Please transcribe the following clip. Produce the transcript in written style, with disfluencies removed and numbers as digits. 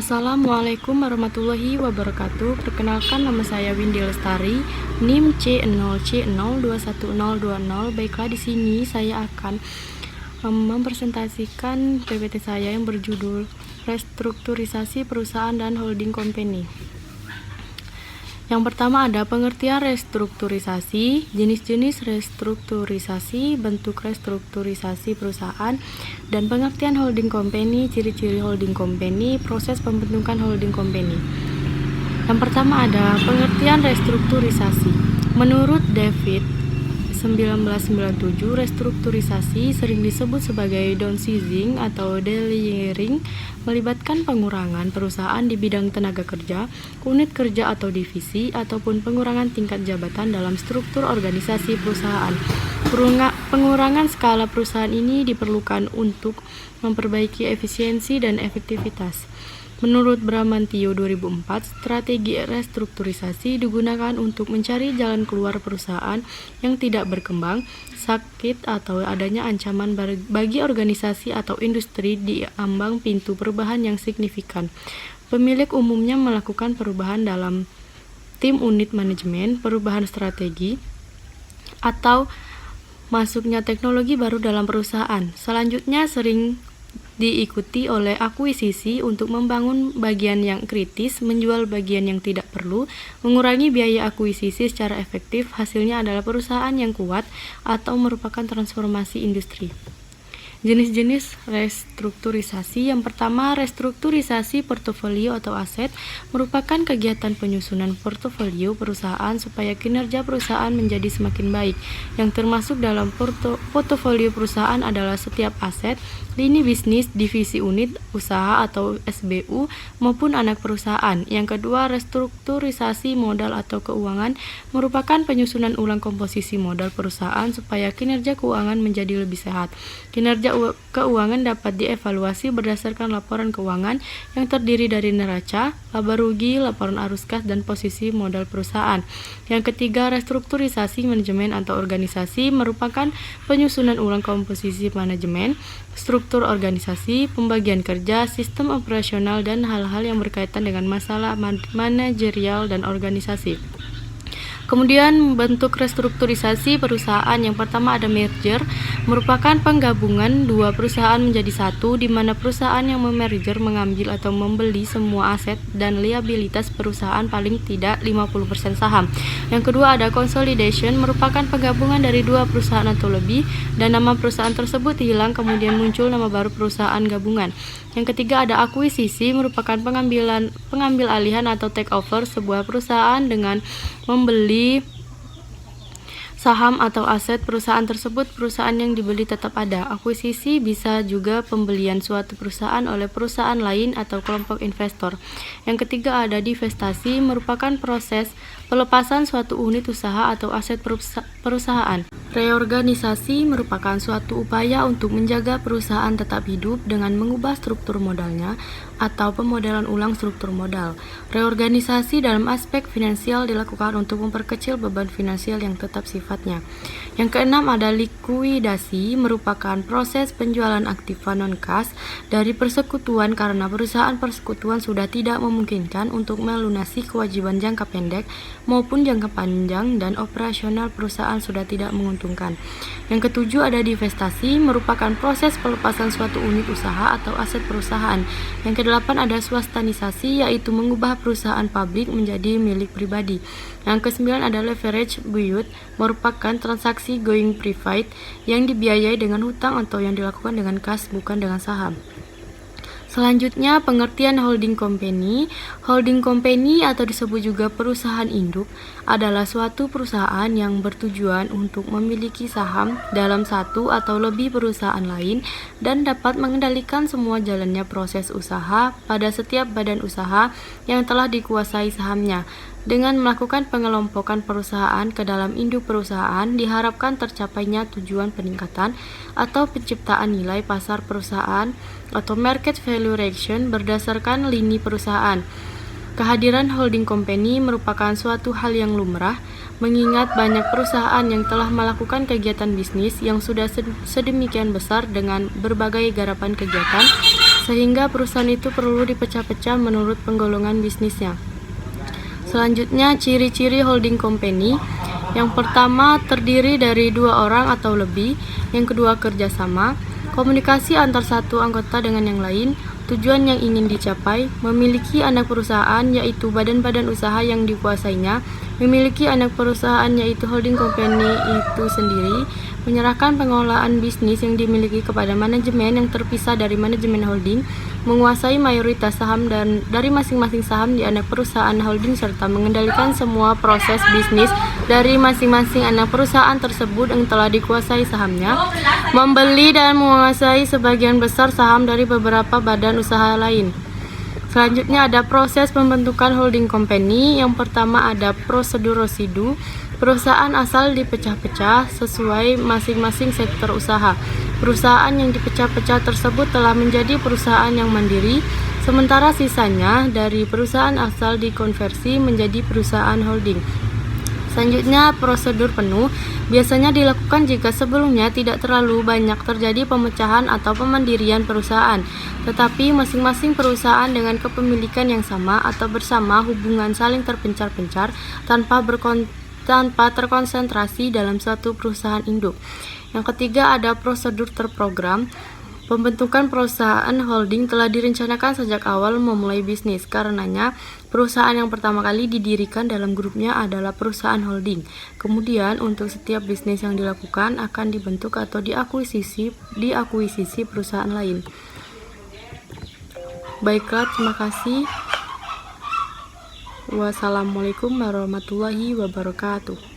Assalamualaikum warahmatullahi wabarakatuh. Perkenalkan, nama saya Windy Lestari, NIM C0C021020. Baiklah, di sini saya akan mempresentasikan PPT saya yang berjudul Restrukturisasi Perusahaan dan Holding Company. Yang pertama ada pengertian restrukturisasi, jenis-jenis restrukturisasi, bentuk restrukturisasi perusahaan, dan pengertian holding company, ciri-ciri holding company, proses pembentukan holding company. Yang pertama ada pengertian restrukturisasi. Menurut David 1997, restrukturisasi sering disebut sebagai downsizing atau delayering, melibatkan pengurangan perusahaan di bidang tenaga kerja, unit kerja atau divisi, ataupun pengurangan tingkat jabatan dalam struktur organisasi perusahaan. Pengurangan skala perusahaan ini diperlukan untuk memperbaiki efisiensi dan efektivitas. Menurut Bramantio 2004, strategi restrukturisasi digunakan untuk mencari jalan keluar perusahaan yang tidak berkembang, sakit, atau adanya ancaman bagi organisasi atau industri di ambang pintu perubahan yang signifikan. Pemilik umumnya melakukan perubahan dalam tim unit manajemen, perubahan strategi, atau masuknya teknologi baru dalam perusahaan. Selanjutnya sering diikuti oleh akuisisi untuk membangun bagian yang kritis, menjual bagian yang tidak perlu, mengurangi biaya akuisisi secara efektif. Hasilnya adalah perusahaan yang kuat atau merupakan transformasi industri. Jenis-jenis restrukturisasi. Yang pertama, restrukturisasi portofolio atau aset merupakan kegiatan penyusunan portofolio perusahaan supaya kinerja perusahaan menjadi semakin baik. Yang termasuk dalam portofolio perusahaan adalah setiap aset, lini bisnis, divisi unit usaha atau SBU maupun anak perusahaan. Yang kedua, restrukturisasi modal atau keuangan merupakan penyusunan ulang komposisi modal perusahaan supaya kinerja keuangan menjadi lebih sehat. Kinerja keuangan dapat dievaluasi berdasarkan laporan keuangan yang terdiri dari neraca, laba rugi, laporan arus kas, dan posisi modal perusahaan. Yang ketiga, restrukturisasi manajemen atau organisasi merupakan penyusunan ulang komposisi manajemen, struktur organisasi, pembagian kerja, sistem operasional, dan hal-hal yang berkaitan dengan masalah manajerial dan organisasi. Kemudian bentuk restrukturisasi perusahaan. Yang pertama ada merger, merupakan penggabungan dua perusahaan menjadi satu, di mana perusahaan yang memerger mengambil atau membeli semua aset dan liabilitas perusahaan paling tidak 50% saham. Yang kedua ada consolidation, merupakan penggabungan dari dua perusahaan atau lebih dan nama perusahaan tersebut hilang, kemudian muncul nama baru perusahaan gabungan. Yang ketiga ada akuisisi, merupakan pengambil alihan atau take over sebuah perusahaan dengan membeli saham atau aset perusahaan tersebut. Perusahaan yang dibeli tetap ada. Akuisisi bisa juga pembelian suatu perusahaan oleh perusahaan lain atau kelompok investor. Yang ketiga ada divestasi, merupakan proses pelepasan suatu unit usaha atau aset perusahaan. Reorganisasi merupakan suatu upaya untuk menjaga perusahaan tetap hidup dengan mengubah struktur modalnya atau pemodelan ulang struktur modal. Reorganisasi dalam aspek finansial dilakukan untuk memperkecil beban finansial yang tetap sifatnya. Yang keenam ada likuidasi, merupakan proses penjualan aktiva non-kas dari persekutuan karena perusahaan persekutuan sudah tidak memungkinkan untuk melunasi kewajiban jangka pendek maupun jangka panjang dan operasional perusahaan sudah tidak menguntungkan. Yang ketujuh ada divestasi, merupakan proses pelepasan suatu unit usaha atau aset perusahaan. Yang kedelapan ada swastanisasi, yaitu mengubah perusahaan publik menjadi milik pribadi. Yang kesembilan ada leverage buyout, merupakan transaksi going private yang dibiayai dengan hutang atau yang dilakukan dengan kas bukan dengan saham. Selanjutnya, pengertian holding company. Holding company atau disebut juga perusahaan induk adalah suatu perusahaan yang bertujuan untuk memiliki saham dalam satu atau lebih perusahaan lain dan dapat mengendalikan semua jalannya proses usaha pada setiap badan usaha yang telah dikuasai sahamnya. Dengan melakukan pengelompokan perusahaan ke dalam induk perusahaan, diharapkan tercapainya tujuan peningkatan atau penciptaan nilai pasar perusahaan atau market valuation berdasarkan lini perusahaan. Kehadiran holding company merupakan suatu hal yang lumrah, mengingat banyak perusahaan yang telah melakukan kegiatan bisnis yang sudah sedemikian besar dengan berbagai garapan kegiatan sehingga perusahaan itu perlu dipecah-pecah menurut penggolongan bisnisnya. Selanjutnya, ciri-ciri holding company. Yang pertama, terdiri dari 2 orang atau lebih. Yang kedua, kerjasama, komunikasi antar satu anggota dengan yang lain, tujuan yang ingin dicapai, memiliki anak perusahaan yaitu badan-badan usaha yang dikuasainya, memiliki anak perusahaan yaitu holding company itu sendiri, menyerahkan pengelolaan bisnis yang dimiliki kepada manajemen yang terpisah dari manajemen holding, menguasai mayoritas saham dan dari masing-masing saham di anak perusahaan holding serta mengendalikan semua proses bisnis dari masing-masing anak perusahaan tersebut yang telah dikuasai sahamnya, membeli dan menguasai sebagian besar saham dari beberapa badan usaha lain. Selanjutnya ada proses pembentukan holding company. Yang pertama ada prosedur residu. Perusahaan asal dipecah-pecah sesuai masing-masing sektor usaha. Perusahaan yang dipecah-pecah tersebut telah menjadi perusahaan yang mandiri, sementara sisanya dari perusahaan asal dikonversi menjadi perusahaan holding. Selanjutnya, prosedur penuh biasanya dilakukan jika sebelumnya tidak terlalu banyak terjadi pemecahan atau pemandirian perusahaan, tetapi masing-masing perusahaan dengan kepemilikan yang sama atau bersama hubungan saling terpencar-pencar tanpa terkonsentrasi dalam satu perusahaan induk. Yang ketiga ada prosedur terprogram. Pembentukan perusahaan holding telah direncanakan sejak awal memulai bisnis. Karenanya, perusahaan yang pertama kali didirikan dalam grupnya adalah perusahaan holding. Kemudian, untuk setiap bisnis yang dilakukan akan dibentuk atau diakuisisi perusahaan lain. Baiklah, terima kasih. Wassalamualaikum warahmatullahi wabarakatuh.